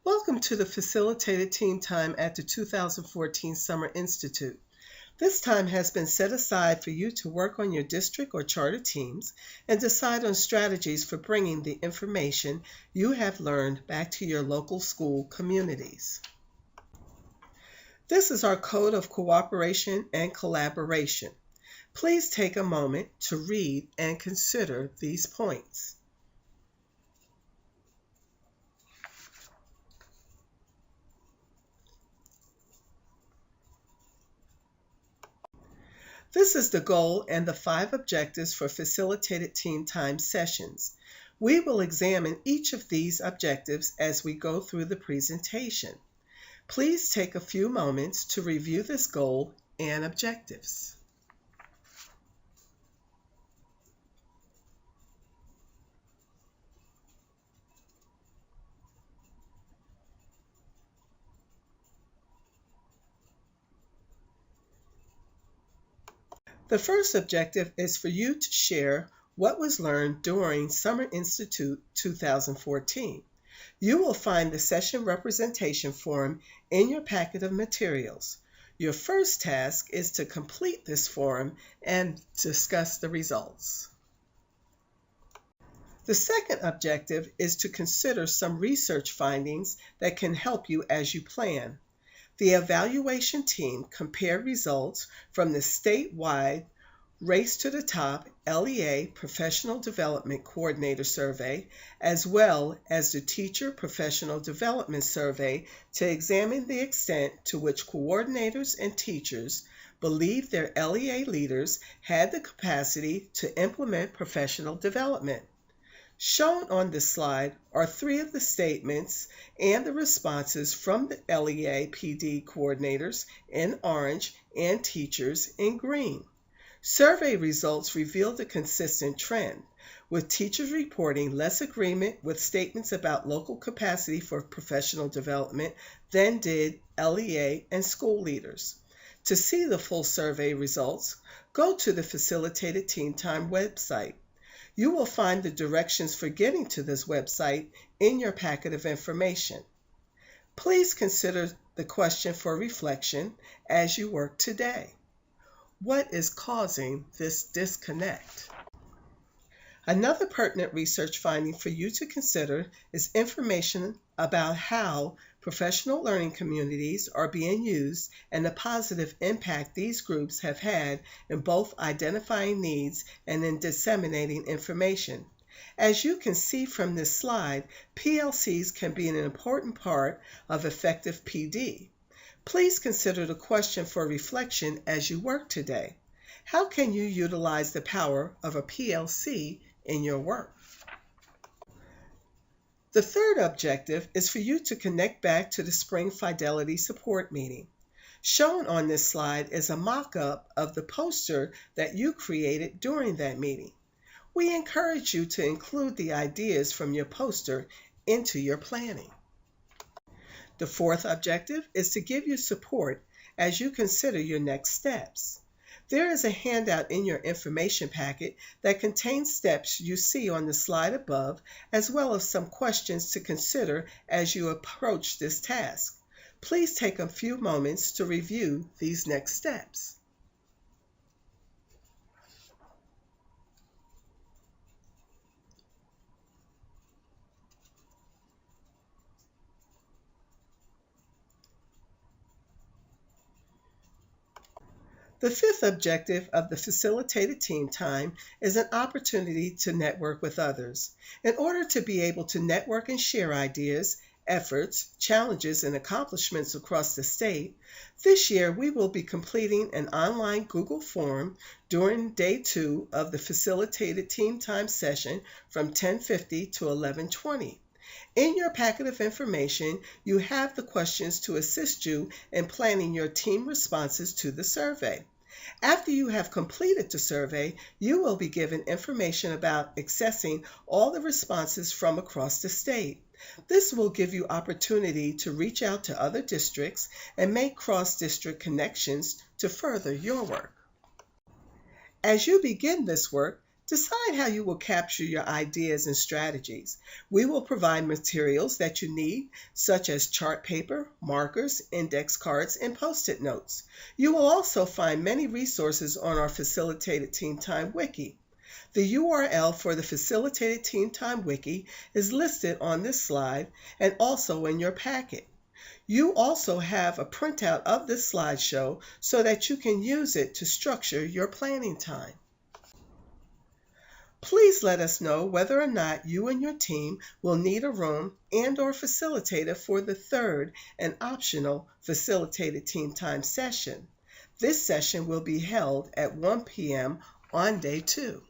Welcome to the Facilitated Team Time at the 2014 Summer Institute. This time has been set aside for you to work on your district or charter teams and decide on strategies for bringing the information you have learned back to your local school communities. This is our Code of Cooperation and Collaboration. Please take a moment to read and consider these points. This is the goal and the 5 objectives for facilitated team time sessions. We will examine each of these objectives as we go through the presentation. Please take a few moments to review this goal and objectives. The first objective is for you to share what was learned during Summer Institute 2014. You will find the session representation form in your packet of materials. Your first task is to complete this form and discuss the results. The second objective is to consider some research findings that can help you as you plan. The evaluation team compared results from the statewide Race to the Top LEA Professional Development Coordinator Survey, as well as the Teacher Professional Development Survey, to examine the extent to which coordinators and teachers believe their LEA leaders had the capacity to implement professional development. Shown on this slide are 3 of the statements and the responses from the LEA PD coordinators in orange and teachers in green. Survey results revealed a consistent trend, with teachers reporting less agreement with statements about local capacity for professional development than did LEA and school leaders. To see the full survey results, go to the Facilitated Team Time website. You will find the directions for getting to this website in your packet of information. Please consider the question for reflection as you work today. What is causing this disconnect? Another pertinent research finding for you to consider is information about how professional learning communities are being used and the positive impact these groups have had in both identifying needs and in disseminating information. As you can see from this slide, PLCs can be an important part of effective PD. Please consider the question for reflection as you work today. How can you utilize the power of a PLC in your work? The third objective is for you to connect back to the Spring Fidelity Support Meeting. Shown on this slide is a mock-up of the poster that you created during that meeting. We encourage you to include the ideas from your poster into your planning. The fourth objective is to give you support as you consider your next steps. There is a handout in your information packet that contains steps you see on the slide above, as well as some questions to consider as you approach this task. Please take a few moments to review these next steps. The fifth objective of the Facilitated Team Time is an opportunity to network with others. In order to be able to network and share ideas, efforts, challenges, and accomplishments across the state, this year we will be completing an online Google form during Day 2 of the Facilitated Team Time session from 10:50 to 11:20. In your packet of information, you have the questions to assist you in planning your team responses to the survey. After you have completed the survey, you will be given information about accessing all the responses from across the state. This will give you opportunity to reach out to other districts and make cross-district connections to further your work. As you begin this work, Decide how you will capture your ideas and strategies. We will provide materials that you need, such as chart paper, markers, index cards, and post-it notes. You will also find many resources on our Facilitated Team Time Wiki. The URL for the Facilitated Team Time Wiki is listed on this slide and also in your packet. You also have a printout of this slideshow so that you can use it to structure your planning time. Please let us know whether or not you and your team will need a room and/or facilitator for the third and optional Facilitated Team Time session. This session will be held at 1 p.m. on day 2.